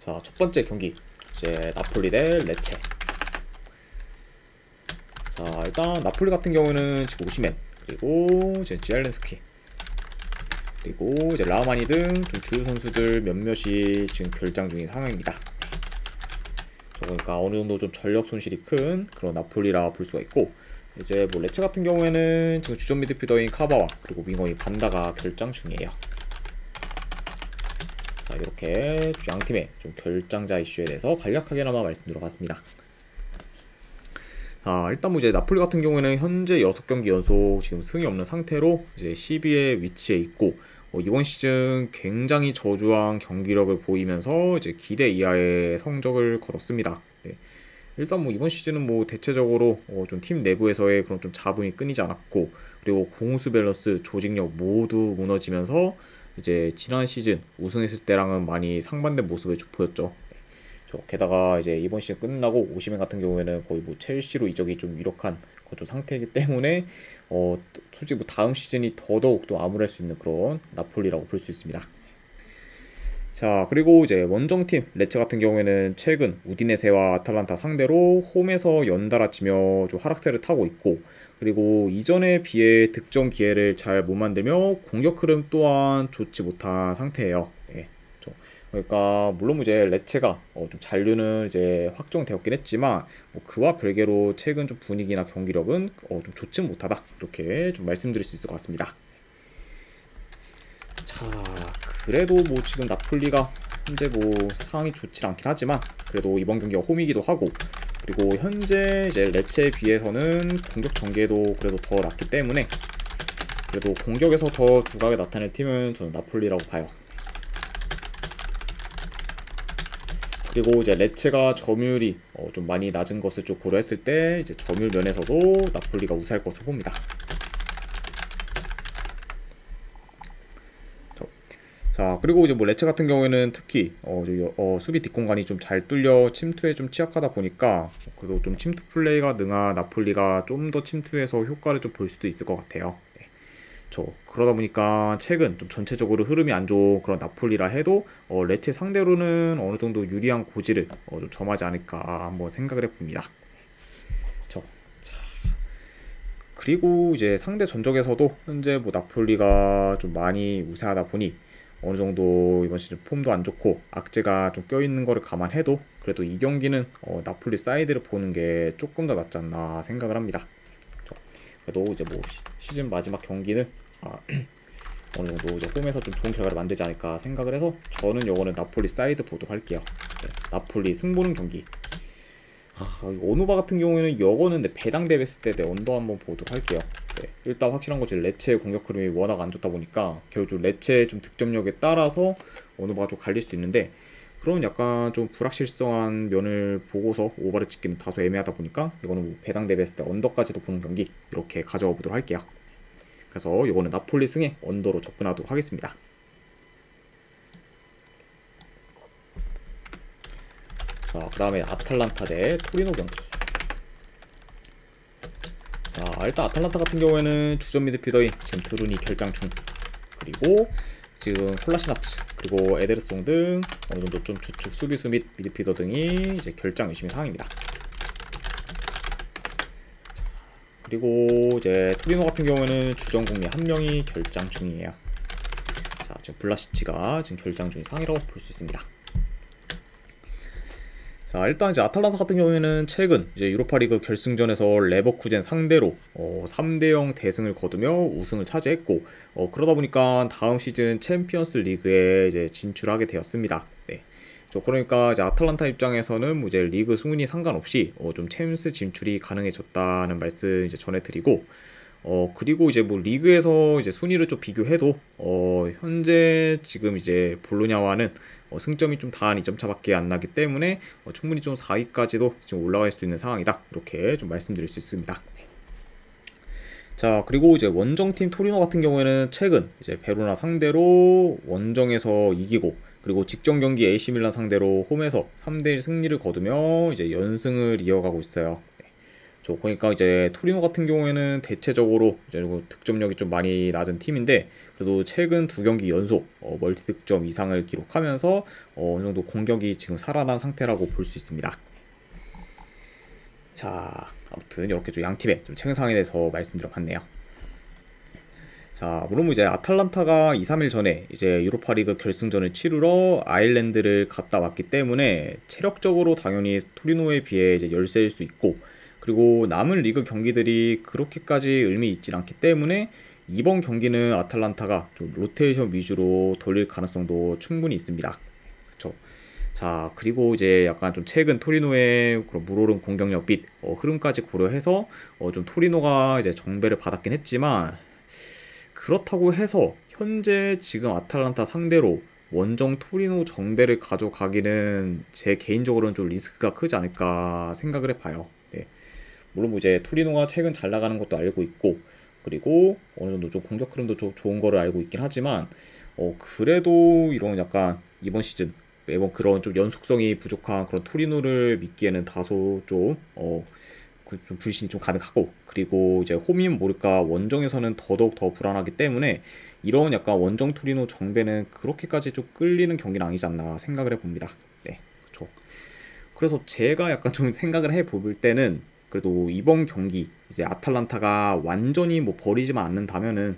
자, 첫 번째 경기 이제 나폴리 대 레체. 자, 일단 나폴리 같은 경우는 지금 오시멘, 그리고 이제 지알렌스키, 그리고 이제 라우마니 등 좀 주요 선수들 몇몇이 지금 결장 중인 상황입니다. 그러니까 어느 정도 좀 전력 손실이 큰 그런 나폴리라 볼 수가 있고, 이제 뭐 레체 같은 경우에는 지금 주전 미드필더인 카바와 그리고 윙어인 반다가 결장 중이에요. 자, 이렇게 양 팀의 좀 결장자 이슈에 대해서 간략하게나마 말씀드려봤습니다. 일단 뭐 이제 나폴리 같은 경우에는 현재 6경기 연속 지금 승이 없는 상태로 이제 10위에 위치해 있고, 이번 시즌 굉장히 저조한 경기력을 보이면서 이제 기대 이하의 성적을 거뒀습니다. 네. 일단 뭐 이번 시즌은 뭐 대체적으로 좀 팀 내부에서의 그런 좀 잡음이 끊이지 않았고, 그리고 공수 밸런스, 조직력 모두 무너지면서 이제 지난 시즌 우승했을 때랑은 많이 상반된 모습을 보였죠. 게다가 이제 이번 시즌 끝나고 오시멘 같은 경우에는 거의 뭐 첼시로 이적이 좀 유력한 그런 좀 상태이기 때문에 솔직히 뭐 다음 시즌이 더더욱 또 암울할 수 있는 그런 나폴리라고 볼 수 있습니다. 자, 그리고 이제 원정팀 레체 같은 경우에는 최근 우디네세와 아탈란타 상대로 홈에서 연달아 지며 좀 하락세를 타고 있고, 그리고 이전에 비해 득점 기회를 잘 못 만들며 공격 흐름 또한 좋지 못한 상태예요. 네. 그러니까 물론 이제 레체가 좀 잔류는 이제 확정되었긴 했지만, 뭐 그와 별개로 최근 좀 분위기나 경기력은 좀 좋지 못하다, 이렇게 좀 말씀드릴 수 있을 것 같습니다. 자, 그래도 뭐 지금 나폴리가 현재 뭐 상황이 좋진 않긴 하지만, 그래도 이번 경기가 홈이기도 하고, 그리고 현재 이제 레체에 비해서는 공격 전개도 그래도 더 낫기 때문에, 그래도 공격에서 더 두각을 나타낼 팀은 저는 나폴리라고 봐요. 그리고 이제 레체가 점유율이 좀 많이 낮은 것을 좀 고려했을 때 이제 점유율 면에서도 나폴리가 우세할 것으로 봅니다. 자, 그리고 이제 뭐 레체 같은 경우에는 특히 수비 뒷공간이 좀 잘 뚫려 침투에 좀 취약하다 보니까, 그래도 좀 침투 플레이가 능한 나폴리가 좀 더 침투해서 효과를 좀 볼 수도 있을 것 같아요. 그러다 보니까 최근 좀 전체적으로 흐름이 안 좋은 그런 나폴리라 해도 레체 상대로는 어느 정도 유리한 고지를 좀 점하지 않을까 한번 생각을 해봅니다. 그리고 이제 상대 전적에서도 현재 뭐 나폴리가 좀 많이 우세하다 보니 어느 정도 이번 시즌 폼도 안 좋고 악재가 좀 껴있는 거를 감안해도 그래도 이 경기는 나폴리 사이드를 보는 게 조금 더 낫지 않나 생각을 합니다. 그래도 이제 뭐 시즌 마지막 경기는 어느 정도 이제 홈에서 좀 좋은 결과를 만들지 않을까 생각을 해서 저는 요거는 나폴리 사이드 보도록 할게요. 네, 나폴리 승보는 경기. 오누바 같은 경우에는 요거는 배당 대비했을 때 언더 한번 보도록 할게요. 네, 일단 확실한 거지 레체의 공격 흐름이 워낙 안 좋다 보니까 결국 레체의 좀 득점력에 따라서 오누바가 좀 갈릴 수 있는데, 그런 약간 좀 불확실성한 면을 보고서 오버를 찍기는 다소 애매하다 보니까 이거는 뭐 배당 대비했을 때 언더까지도 보는 경기 이렇게 가져와 보도록 할게요. 그래서 이거는 나폴리 승에 언더로 접근하도록 하겠습니다. 자, 그 다음에 아탈란타 대 토리노 경기. 자, 일단 아탈란타 같은 경우에는 주전 미드필더인 지금 드루니 결장 중, 그리고 지금 콜라시나츠 그리고 에데르송 등 어느 정도 좀 주축 수비수 및 미드필더 등이 이제 결장 의심의 상황입니다. 자, 그리고 이제 토리노 같은 경우에는 주전 공미 한 명이 결장 중이에요. 자, 지금 블라시치가 지금 결장 중인 상황이라고 볼 수 있습니다. 자, 일단 이제 아탈란타 같은 경우에는 최근 이제 유로파리그 결승전에서 레버쿠젠 상대로 3대0 대승을 거두며 우승을 차지했고, 그러다 보니까 다음 시즌 챔피언스 리그에 이제 진출하게 되었습니다. 네. 그러니까 이제 아탈란타 입장에서는 뭐 이제 리그 순위 상관없이 좀 챔스 진출이 가능해졌다는 말씀 이제 전해드리고, 그리고 이제 뭐 리그에서 이제 순위를 좀 비교해도 현재 지금 이제 볼로냐와는 승점이 좀 다한 2점 차밖에 안 나기 때문에 충분히 좀 4위까지도 지금 올라갈 수 있는 상황이다, 이렇게 좀 말씀드릴 수 있습니다. 자, 그리고 이제 원정팀 토리노 같은 경우에는 최근 이제 베로나 상대로 원정에서 이기고, 그리고 직전 경기 AC 밀란 상대로 홈에서 3대1 승리를 거두며 이제 연승을 이어가고 있어요. 그러니까 이제 토리노 같은 경우에는 대체적으로 이제 득점력이 좀 많이 낮은 팀인데 그래도 최근 두 경기 연속 멀티 득점 이상을 기록하면서 어느 정도 공격이 지금 살아난 상태라고 볼 수 있습니다. 자, 아무튼 이렇게 좀 양팀의 좀 최근 상황에 대해서 말씀드려봤네요. 자, 물론 이제 아탈란타가 2, 3일 전에 이제 유로파리그 결승전을 치르러 아일랜드를 갔다 왔기 때문에 체력적으로 당연히 토리노에 비해 이제 열세일 수 있고, 그리고 남은 리그 경기들이 그렇게까지 의미 있진 않기 때문에 이번 경기는 아탈란타가 좀 로테이션 위주로 돌릴 가능성도 충분히 있습니다. 그렇죠. 자, 그리고 이제 약간 좀 최근 토리노의 그런 물오른 공격력 및 흐름까지 고려해서 좀 토리노가 이제 정배를 받았긴 했지만, 그렇다고 해서 현재 지금 아탈란타 상대로 원정 토리노 정배를 가져가기는 제 개인적으로는 좀 리스크가 크지 않을까 생각을 해봐요. 네. 물론 뭐 이제 토리노가 최근 잘 나가는 것도 알고 있고, 그리고 어느 정도 좀 공격 흐름도 좀 좋은 거를 알고 있긴 하지만 그래도 이런 약간 이번 시즌 매번 그런 좀 연속성이 부족한 그런 토리노를 믿기에는 다소 좀 좀 불신이 좀 가능하고, 그리고 이제 홈이면 모를까 원정에서는 더더욱 더 불안하기 때문에 이런 약간 원정 토리노 정배는 그렇게까지 좀 끌리는 경기는 아니지 않나 생각을 해봅니다. 네, 그렇죠. 그래서 제가 약간 좀 생각을 해볼 때는 그래도 이번 경기 이제 아탈란타가 완전히 뭐 버리지만 않는다면은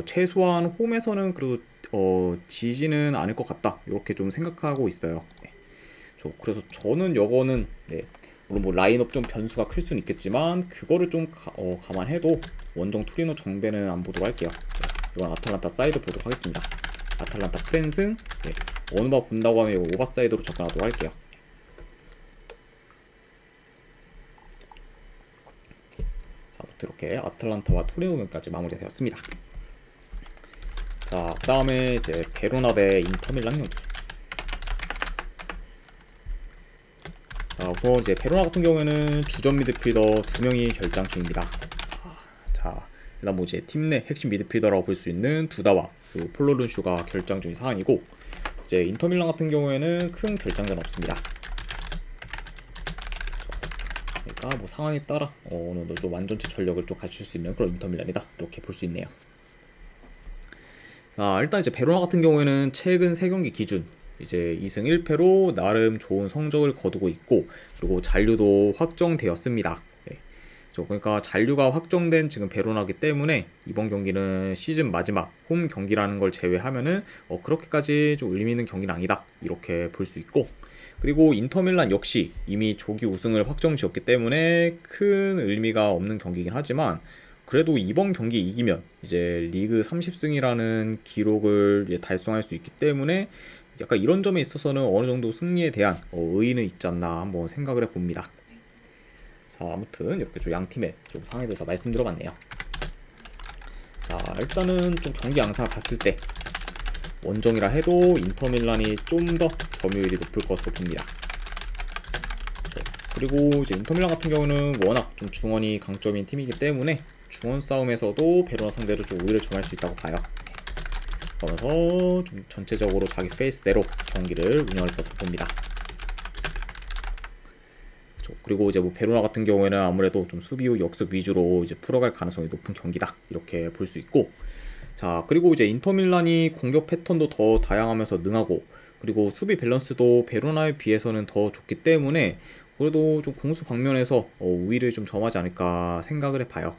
최소한 홈에서는 그래도 지지는 않을 것 같다 이렇게 좀 생각하고 있어요. 네. 그래서 저는 요거는 네, 물론 뭐 라인업 좀 변수가 클 수는 있겠지만 그거를 좀 감안해도 원정 토리노 정배는 안 보도록 할게요. 네, 이건 아탈란타 사이드 보도록 하겠습니다. 아탈란타 프랜승 네, 어느 바 본다고 하면 이거 오버사이드로 접근하도록 할게요. 자, 이렇게 아탈란타와 토리노전까지 마무리되었습니다. 자, 그 다음에 이제 베로나 대 인터밀란 경기. 자, 우선 이제 베로나 같은 경우에는 주전 미드필더 2명이 결장 중입니다. 자, 일단 뭐 이제 팀 내 핵심 미드필더라고 볼 수 있는 두다와 그리고 폴로른슈가 결장 중인 상황이고, 이제 인터밀란 같은 경우에는 큰 결장전 없습니다. 그러니까 뭐 상황에 따라 어느 정도 좀 완전체 전력을 좀 갖출 수 있는 그런 인터밀란이다 이렇게 볼 수 있네요. 자, 일단 이제 베로나 같은 경우에는 최근 3경기 기준 이제 2승 1패로 나름 좋은 성적을 거두고 있고, 그리고 잔류도 확정되었습니다. 네. 그러니까 잔류가 확정된 지금 베로나기 때문에 이번 경기는 시즌 마지막 홈 경기라는 걸 제외하면은 그렇게까지 좀 의미 있는 경기는 아니다 이렇게 볼 수 있고, 그리고 인터밀란 역시 이미 조기 우승을 확정 지었기 때문에 큰 의미가 없는 경기이긴 하지만, 그래도 이번 경기 이기면 이제 리그 30승이라는 기록을 이제 달성할 수 있기 때문에 약간 이런 점에 있어서는 어느 정도 승리에 대한 의의는 있지 않나 한번 생각을 해봅니다. 자, 아무튼 이렇게 좀 양팀의 좀 상황에 대해서 말씀드려봤네요. 자, 일단은 좀 경기 양상을 봤을 때 원정이라 해도 인터밀란이 좀 더 점유율이 높을 것으로 봅니다. 그리고 이제 인터밀란 같은 경우는 워낙 좀 중원이 강점인 팀이기 때문에 중원 싸움에서도 베로나 상대로 좀 우위를 점할 수 있다고 봐요. 그러면서 좀 전체적으로 자기 페이스대로 경기를 운영할 것으로 봅니다. 그리고 이제 뭐 베로나 같은 경우에는 아무래도 좀 수비 후 역습 위주로 이제 풀어갈 가능성이 높은 경기다 이렇게 볼 수 있고, 자, 그리고 이제 인터밀란이 공격 패턴도 더 다양하면서 능하고, 그리고 수비 밸런스도 베로나에 비해서는 더 좋기 때문에 그래도 좀 공수 방면에서 우위를 좀 점하지 않을까 생각을 해봐요.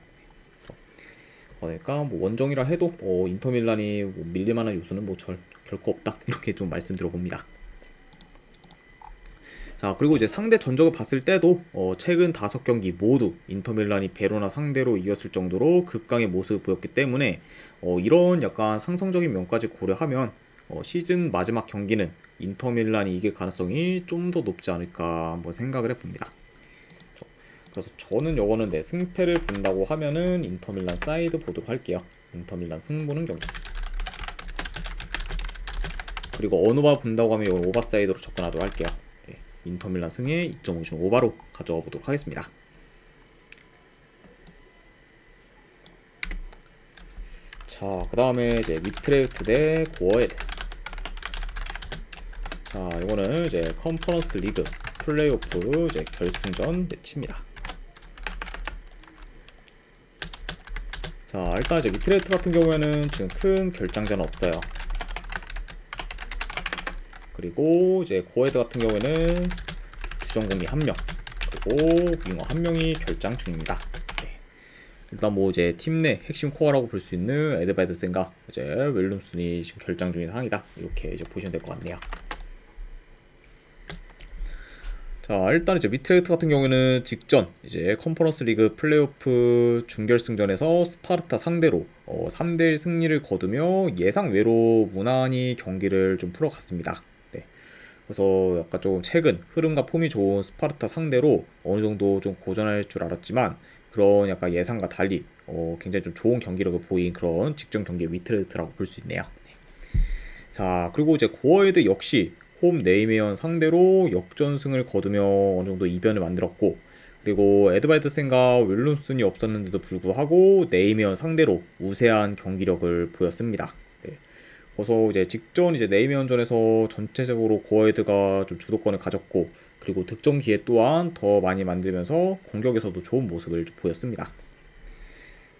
그러니까 뭐 원정이라 해도 인터밀란이 뭐 밀릴만한 요소는 뭐 결코 없다 이렇게 좀 말씀드려봅니다. 자, 그리고 이제 상대 전적을 봤을 때도 최근 5경기 모두 인터밀란이 베로나 상대로 이겼을 정도로 극강의 모습을 보였기 때문에 이런 약간 상성적인 면까지 고려하면 시즌 마지막 경기는 인터밀란이 이길 가능성이 좀 더 높지 않을까 한번 생각을 해봅니다. 그래서 저는 요거는 내 승패를 본다고 하면은 인터밀란 사이드 보도록 할게요. 인터밀란 승부는 경기. 그리고 어느 바 본다고 하면 이건 오바 사이드로 접근하도록 할게요. 네, 인터밀란 승에 2.5준 오바로 가져가 보도록 하겠습니다. 자, 그 다음에 이제 미트레우트 대 고어헤드. 자, 이거는 이제 컨퍼런스 리그 플레이오프 이제 결승전 매치입니다. 자, 일단 이제 위트레이트 같은 경우에는 지금 큰 결장자는 없어요. 그리고 이제 고헤드 같은 경우에는 주전공이 1명, 그리고 윙어 1명이 결장 중입니다. 네. 일단 뭐 이제 팀 내 핵심 코어라고 볼 수 있는 에드바이드센과 이제 윌룸슨이 지금 결장 중인 상황이다. 이렇게 이제 보시면 될 것 같네요. 자, 일단 이제 위트레이트 같은 경우에는 직전 이제 컨퍼런스 리그 플레이오프 준결승전에서 스파르타 상대로 3대1 승리를 거두며 예상 외로 무난히 경기를 좀 풀어갔습니다. 네. 그래서 약간 좀 최근 흐름과 폼이 좋은 스파르타 상대로 어느 정도 좀 고전할 줄 알았지만 그런 약간 예상과 달리 굉장히 좀 좋은 경기력을 보인 그런 직전 경기의 위트레이트라고 볼 수 있네요. 네. 자, 그리고 이제 고어헤드 역시 홈 네이메언 상대로 역전승을 거두며 어느 정도 이변을 만들었고, 그리고 에드바이드센과 윌룸슨이 없었는데도 불구하고 네이메언 상대로 우세한 경기력을 보였습니다. 네. 그래서 이제 직전 이제 네이메언전에서 전체적으로 고어헤드가 좀 주도권을 가졌고, 그리고 득점 기회 또한 더 많이 만들면서 공격에서도 좋은 모습을 좀 보였습니다.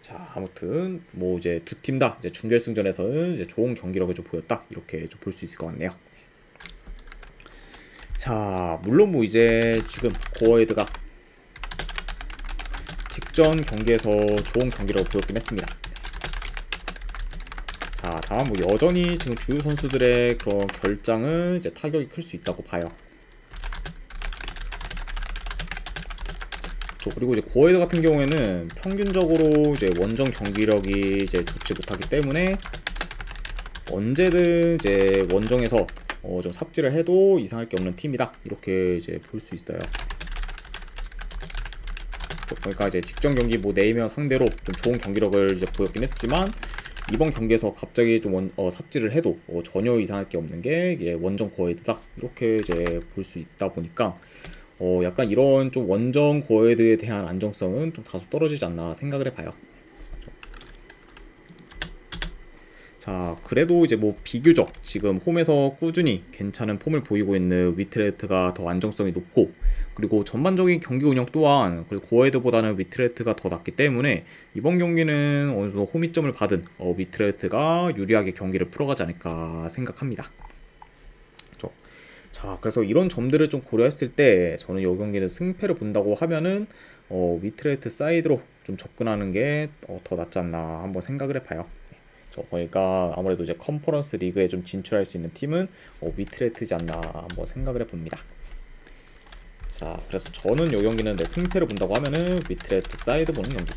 자, 아무튼 뭐 이제 두 팀 다 이제 준결승전에서는 이제 좋은 경기력을 좀 보였다, 이렇게 좀 볼 수 있을 것 같네요. 자, 물론 뭐 이제 지금 고어헤드가 직전 경기에서 좋은 경기력을 보였긴 했습니다. 자, 다만 뭐 여전히 지금 주요 선수들의 그런 결장은 이제 타격이 클 수 있다고 봐요. 그리고 이제 고어헤드 같은 경우에는 평균적으로 이제 원정 경기력이 이제 좋지 못하기 때문에 언제든 이제 원정에서 좀 삽질을 해도 이상할 게 없는 팀이다, 이렇게 이제 볼 수 있어요. 그러니까 이제 직전 경기 뭐 네이메언 상대로 좀 좋은 경기력을 이제 보였긴 했지만 이번 경기에서 갑자기 좀 삽질을 해도 전혀 이상할 게 없는 게 원정 고어헤드다, 이렇게 이제 볼 수 있다 보니까 약간 이런 좀 원정 고어헤드에 대한 안정성은 좀 다소 떨어지지 않나 생각을 해봐요. 자, 그래도 이제 뭐 비교적 지금 홈에서 꾸준히 괜찮은 폼을 보이고 있는 위트레이트가 더 안정성이 높고, 그리고 전반적인 경기 운영 또한 고어헤드보다는 위트레이트가 더 낫기 때문에 이번 경기는 어느 정도 홈이점을 받은 위트레이트가 유리하게 경기를 풀어가지 않을까 생각합니다. 자, 그래서 이런 점들을 좀 고려했을 때 저는 이 경기는 승패를 본다고 하면은 위트레이트 사이드로 좀 접근하는 게 더 낫지 않나 한번 생각을 해봐요. 그러니까 아무래도 이제 컨퍼런스 리그에 좀 진출할 수 있는 팀은 위트레이트지 않나 한번 생각을 해봅니다. 자, 그래서 저는 이 경기는 승패를 본다고 하면은 위트레이트 사이드 보는 경기,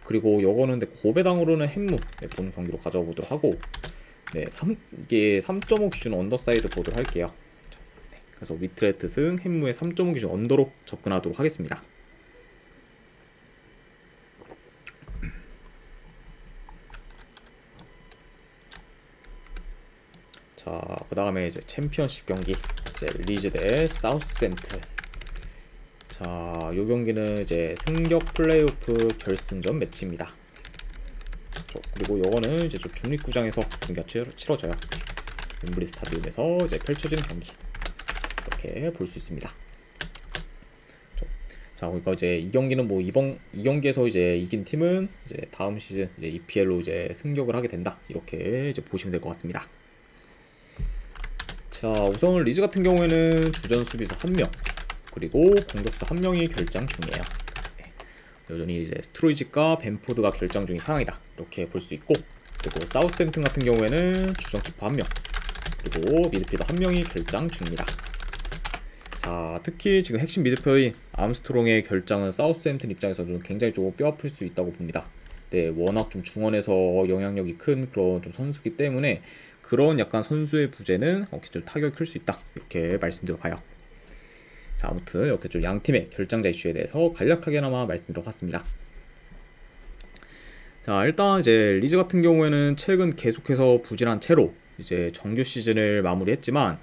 그리고 요거는 고배당으로는 햄무 보는 경기로 가져와 보도록 하고, 이게 3.5 기준 언더사이드 보도록 할게요. 그래서 위트레이트 승 햄무의 3.5 기준 언더로 접근하도록 하겠습니다. 자, 그 다음에 이제 챔피언십 경기, 이제 리즈 대 사우스햄튼. 자, 요 경기는 이제 승격 플레이오프 결승전 매치입니다. 그리고 요거는 이제 좀 중립구장에서 경기가 치러져요. 웸블리 스타디움에서 이제 펼쳐지는 경기, 이렇게 볼 수 있습니다. 자, 그러니까 이제 이 경기는 뭐 이 경기에서 이제 이긴 팀은 이제 다음 시즌 이제 EPL로 이제 승격을 하게 된다, 이렇게 이제 보시면 될 것 같습니다. 자, 우선 리즈 같은 경우에는 주전 수비수 1명, 그리고 공격수 1명이 결장 중이에요. 여전히 이제 스트로이지과 벤포드가 결장 중인 상황이다, 이렇게 볼 수 있고, 그리고 사우스햄튼 같은 경우에는 주전 키퍼 1명, 그리고 미드필더 1명이 결장 중입니다. 자, 특히 지금 핵심 미드필더인 암스트롱의 결장은 사우스햄튼 입장에서는 굉장히 좀 뼈아플 수 있다고 봅니다. 네, 워낙 좀 중원에서 영향력이 큰 그런 좀 선수기 때문에 그런 약간 선수의 부재는 좀 타격이 클 수 있다, 이렇게 말씀드려봐요. 자, 아무튼 이렇게 좀 양팀의 결장자 이슈에 대해서 간략하게나마 말씀드려 봤습니다. 자, 일단 이제 리즈 같은 경우에는 최근 계속해서 부진한 채로 이제 정규 시즌을 마무리했지만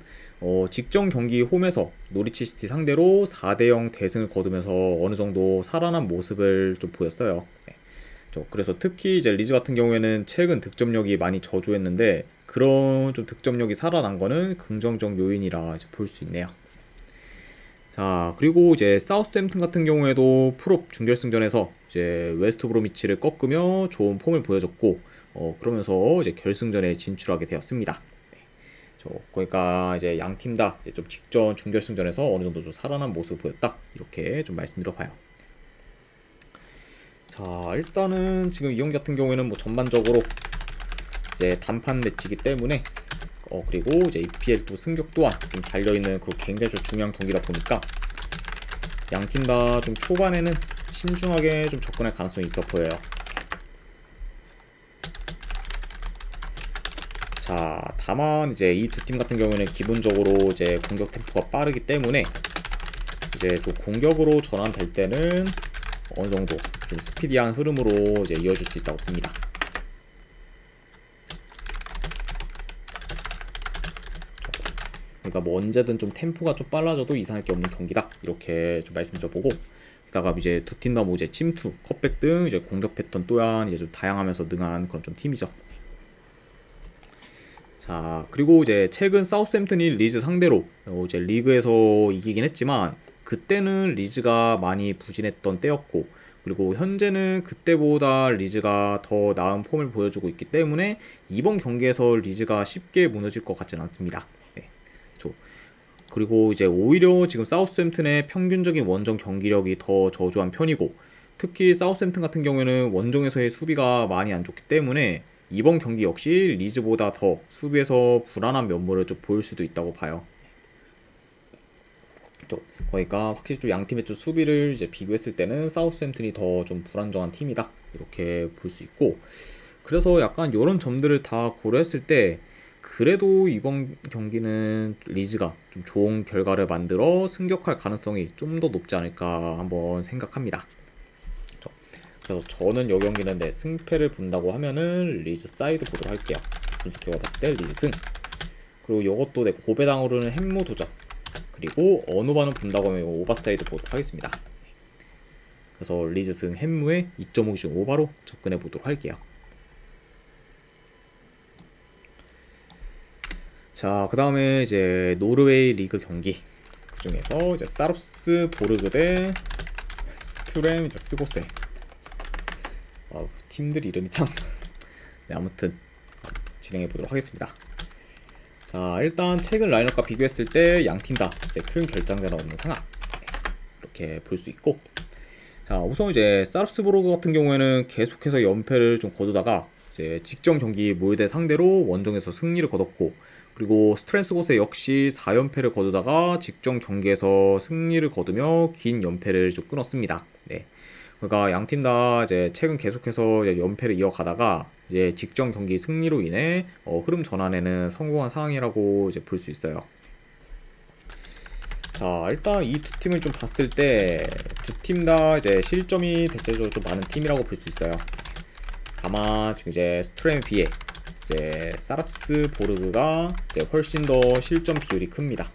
직전 경기 홈에서 노리치 시티 상대로 4대0 대승을 거두면서 어느 정도 살아난 모습을 좀 보였어요. 그래서 특히 이제 리즈 같은 경우에는 최근 득점력이 많이 저조했는데 그런 좀 득점력이 살아난 거는 긍정적 요인이라 볼 수 있네요. 자, 그리고 이제 사우스햄튼 같은 경우에도 프롭 준결승전에서 이제 웨스트 브로미치를 꺾으며 좋은 폼을 보여줬고, 그러면서 이제 결승전에 진출하게 되었습니다. 네. 그러니까 이제 양 팀 다 좀 직전 준결승전에서 어느 정도 좀 살아난 모습을 보였다, 이렇게 좀 말씀드려봐요. 자, 일단은 지금 이 경기 같은 경우에는 뭐 전반적으로 이제 단판 매치이기 때문에 그리고 이제 EPL 또 승격 또한 좀 달려있는 그런 굉장히 좀 중요한 경기다 보니까 양 팀 다 좀 초반에는 신중하게 좀 접근할 가능성이 있어 보여요. 자, 다만 이제 이 두 팀 같은 경우에는 기본적으로 이제 공격 템포가 빠르기 때문에 이제 좀 공격으로 전환될 때는 어느 정도 좀 스피디한 흐름으로 이제 이어질 수 있다고 봅니다. 그러니까 뭐 언제든 좀 템포가 좀 빨라져도 이상할 게 없는 경기다, 이렇게 좀 말씀드려보고, 게다가 이제 두 팀 다 뭐 이제 침투, 컵백 등 이제 공격 패턴 또한 이제 좀 다양하면서 능한 그런 좀 팀이죠. 자, 그리고 이제 최근 사우스햄튼이 리즈 상대로 이제 리그에서 이기긴 했지만 그때는 리즈가 많이 부진했던 때였고, 그리고 현재는 그때보다 리즈가 더 나은 폼을 보여주고 있기 때문에 이번 경기에서 리즈가 쉽게 무너질 것 같지는 않습니다. 네. 그리고 이제 오히려 지금 사우스햄튼의 평균적인 원정 경기력이 더 저조한 편이고, 특히 사우스햄튼 같은 경우에는 원정에서의 수비가 많이 안 좋기 때문에 이번 경기 역시 리즈보다 더 수비에서 불안한 면모를 좀 보일 수도 있다고 봐요. 그러니까 확실히 좀 양 팀의 좀 수비를 이제 비교했을 때는 사우스햄튼이 더 좀 불안정한 팀이다, 이렇게 볼 수 있고, 그래서 약간 이런 점들을 다 고려했을 때 그래도 이번 경기는 리즈가 좀 좋은 결과를 만들어 승격할 가능성이 좀 더 높지 않을까 한번 생각합니다. 그래서 저는 이 경기는 승패를 본다고 하면은 리즈 사이드 보도록 할게요. 분석해가 봤을 때 리즈 승. 그리고 이것도 고배당 오르는 햄무 도전. 그리고 어노바는 본다고 하면 오버사이드 보도록 하겠습니다. 그래서 리즈 승 햄무에 2.5중 오버로 접근해 보도록 할게요. 자, 그 다음에 이제 노르웨이 리그 경기, 그 중에서 이제 사롭스보르그 대 스투렘 이제 스고세. 팀들 이름이 참. 네, 아무튼 진행해 보도록 하겠습니다. 자, 일단 최근 라인업과 비교했을 때 양 팀 다 이제 큰 결장자는 없는 상황, 이렇게 볼 수 있고, 자, 우선 이제 사롭스보르그 같은 경우에는 계속해서 연패를 좀 거두다가 이제 직전 경기 몰대 상대로 원정에서 승리를 거뒀고, 그리고 스트렘스고세 역시 4연패를 거두다가 직전 경기에서 승리를 거두며 긴 연패를 좀 끊었습니다. 네. 그러니까 양 팀 다 이제 최근 계속해서 이제 연패를 이어가다가 이제 직전 경기 승리로 인해 흐름 전환에는 성공한 상황이라고 이제 볼 수 있어요. 자, 일단 이 두 팀을 좀 봤을 때 두 팀 다 이제 실점이 대체적으로 좀 많은 팀이라고 볼 수 있어요. 다만 지금 이제 스트렘에 비해 이제 사롭스보르그가 이제 훨씬 더 실점 비율이 큽니다.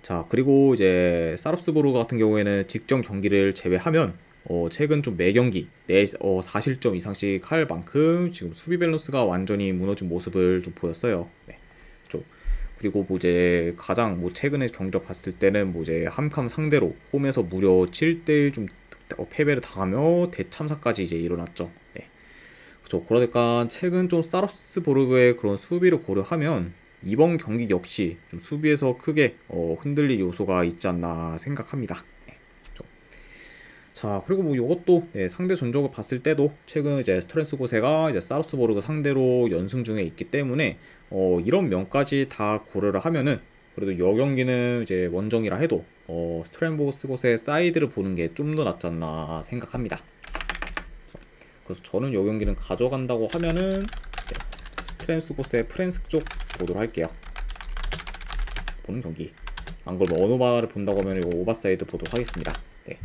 자, 그리고 이제 사롭스보르그 같은 경우에는 직전 경기를 제외하면 최근 좀 매경기 4실점 이상씩 할 만큼 지금 수비 밸런스가 완전히 무너진 모습을 좀 보였어요. 네. 그리고 뭐 이제 가장 뭐 최근에 경기를 봤을 때는 뭐 이제 함캄 상대로 홈에서 무려 7대1 좀 패배를 당하며 대참사까지 이제 일어났죠. 네. 그러니까 최근 좀 사롭스보르그의 그런 수비를 고려하면 이번 경기 역시 좀 수비에서 크게 흔들릴 요소가 있지 않나 생각합니다. 네. 자, 그리고 뭐 이것도 상대 전적을 봤을 때도 최근 이제 스트렘스고세가 이제 사롭스보르그 상대로 연승 중에 있기 때문에 이런 면까지 다 고려를 하면은 그래도 이 경기는 이제 원정이라 해도 스트렘스고세 사이드를 보는 게 좀 더 낫지 않나 생각합니다. 그래서 저는 이 경기는 가져간다고 하면은 스트렘스고세 프랜스 쪽 보도록 할게요. 보는 경기. 안 그러면 어노바를 본다고 하면 이거 오버사이드 보도록 하겠습니다. 네.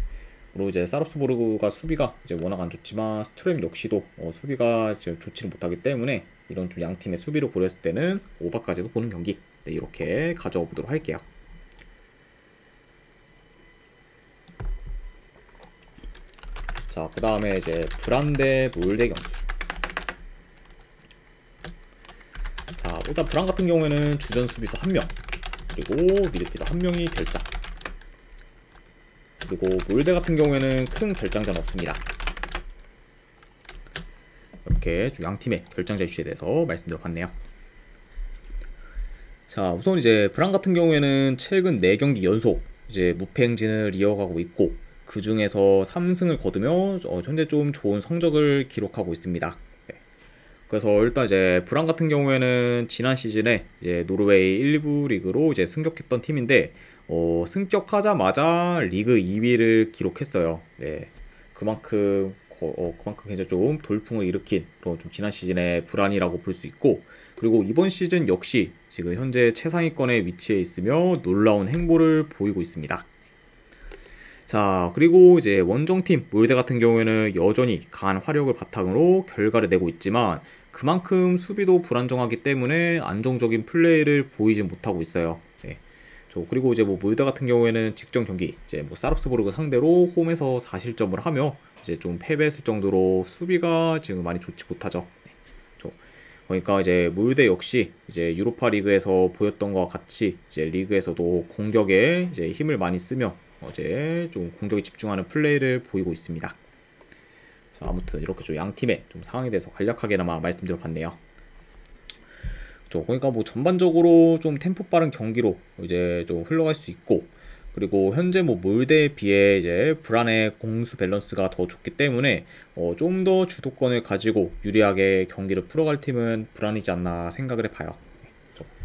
그리고 이제 사롭스보르그가 수비가 이제 워낙 안 좋지만 스트렘 역시도 수비가 이제 좋지는 못하기 때문에 이런 좀 양 팀의 수비를 고려했을 때는 오버까지도 보는 경기. 네, 이렇게 가져와 보도록 할게요. 자, 그 다음에 이제 브란데 몰대 경기. 자, 일단 브란 같은 경우에는 주전 수비수 1명, 그리고 미드필더 1명이 결장, 그리고 몰대 같은 경우에는 큰 결장자는 없습니다. 이렇게 좀 양팀의 결장자 이슈에 대해서 말씀드려봤네요. 자, 우선 이제 브란 같은 경우에는 최근 4경기 연속 이제 무패 행진을 이어가고 있고, 그 중에서 3승을 거두며 현재 좀 좋은 성적을 기록하고 있습니다. 네. 그래서 일단 이제 브란 같은 경우에는 지난 시즌에 이제 노르웨이 1부 리그로 이제 승격했던 팀인데, 승격하자마자 리그 2위를 기록했어요. 네. 그만큼 굉장히 좀 돌풍을 일으킨 그런 좀 지난 시즌의 브란이라고 볼 수 있고, 그리고 이번 시즌 역시 지금 현재 최상위권에 위치해 있으며 놀라운 행보를 보이고 있습니다. 자, 그리고 이제 원정팀 몰대 같은 경우에는 여전히 강한 화력을 바탕으로 결과를 내고 있지만, 그만큼 수비도 불안정하기 때문에 안정적인 플레이를 보이지 못하고 있어요. 네. 그리고 이제 몰대 같은 경우에는 직전 경기 이제 사르스부르크 상대로 홈에서 4실점을 하며 이제 좀 패배했을 정도로 수비가 지금 많이 좋지 못하죠. 네. 그러니까 이제 몰대 역시 이제 유로파 리그에서 보였던 것과 같이 이제 리그에서도 공격에 이제 힘을 많이 쓰며 이제 좀 공격에 집중하는 플레이를 보이고 있습니다. 자, 아무튼 이렇게 좀 양팀의 좀 상황에 대해서 간략하게나마 말씀드려봤네요. 그러니까 전반적으로 좀 템포 빠른 경기로 이제 좀 흘러갈 수 있고, 그리고 현재 몰대에 비해 이제 브란의 공수 밸런스가 더 좋기 때문에 좀 더 주도권을 가지고 유리하게 경기를 풀어갈 팀은 브란이지 않나 생각을 해봐요.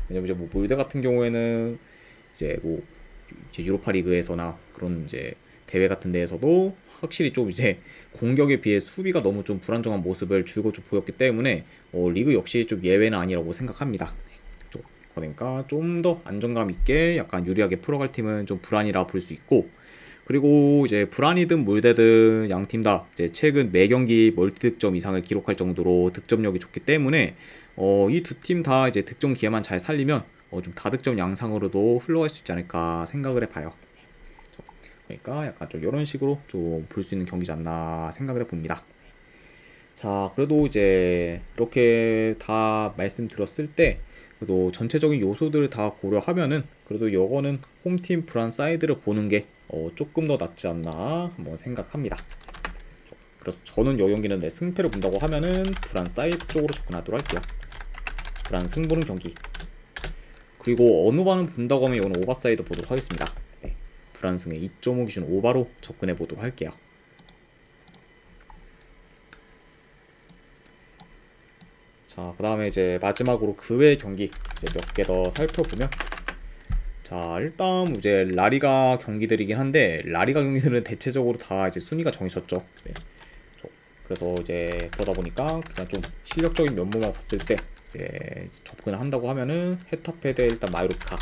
왜냐면 이제 몰대 같은 경우에는 이제 이제 유로파 리그에서나 그런 이제 대회 같은 데에서도 확실히 좀 이제 공격에 비해 수비가 너무 좀 불안정한 모습을 줄곧 좀 보였기 때문에 리그 역시 좀 예외는 아니라고 생각합니다. 그러니까 좀 더 안정감 있게 약간 유리하게 풀어갈 팀은 좀 브란이라 볼 수 있고, 그리고 이제 브란이든 몰대든 양팀 다 이제 최근 매 경기 멀티득점 이상을 기록할 정도로 득점력이 좋기 때문에 이 두 팀 다 이제 득점 기회만 잘 살리면 좀 다득점 양상으로도 흘러갈 수 있지 않을까 생각을 해봐요. 그러니까 약간 좀 이런 식으로 좀 볼 수 있는 경기지 않나 생각을 해봅니다. 자, 그래도 이제 이렇게 다 말씀드렸을 때 그래도 전체적인 요소들을 다 고려하면은 그래도 이거는 홈팀 브란 사이드를 보는 게 조금 더 낫지 않나 한번 생각합니다. 그래서 저는 이 경기는 내 승패를 본다고 하면은 브란 사이드 쪽으로 접근하도록 할게요. 브란 승 보는 경기. 그리고 어느 반은 본다고 하면 이건 오버사이드 보도록 하겠습니다. 네. 브란 승의 2.5 기준 오바로 접근해 보도록 할게요. 자, 그 다음에 이제 마지막으로 그 외의 경기 이제 몇 개 더 살펴보면, 자, 일단 이제 라리가 경기들이긴 한데 라리가 경기들은 대체적으로 다 이제 순위가 정해졌죠. 네. 그래서 이제 그러다 보니까 그냥 좀 실력적인 면모만 봤을 때 이제 접근을 한다고 하면은 헤타페 대 일단 마요르카.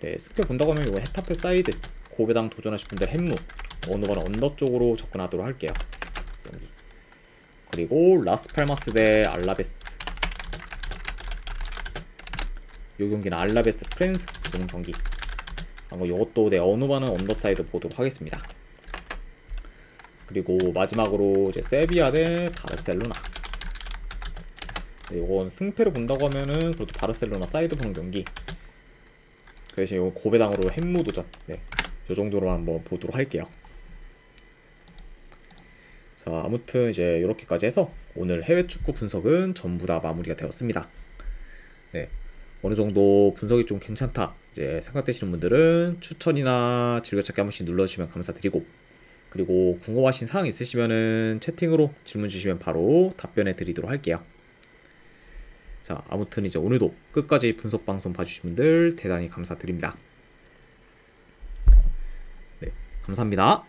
네, 승패 본다고 하면 이거 헤타페 사이드 고배당 도전하실 분들 햄무 어느 번 언더 쪽으로 접근하도록 할게요. 경기. 그리고 라스팔마스 대 알라베스. 이 경기는 알라베스 프렌스 보는 경기. 이것도 내 어느 반은 언더사이드 보도록 하겠습니다. 그리고 마지막으로 이제 세비야 대 바르셀로나. 네, 이건 승패를 본다고 하면은 그래도 바르셀로나 사이드 보는 경기. 그 대신 이거 고배당으로 햄무 도전. 네, 이 정도로 한번 보도록 할게요. 자, 아무튼 이제 이렇게까지 해서 오늘 해외 축구 분석은 전부 다 마무리가 되었습니다. 네, 어느 정도 분석이 좀 괜찮다 이제 생각되시는 분들은 추천이나 즐겨찾기 한 번씩 눌러주시면 감사드리고, 그리고 궁금하신 사항 있으시면은 채팅으로 질문 주시면 바로 답변해 드리도록 할게요. 자, 아무튼 이제 오늘도 끝까지 분석 방송 봐주신 분들 대단히 감사드립니다. 네, 감사합니다.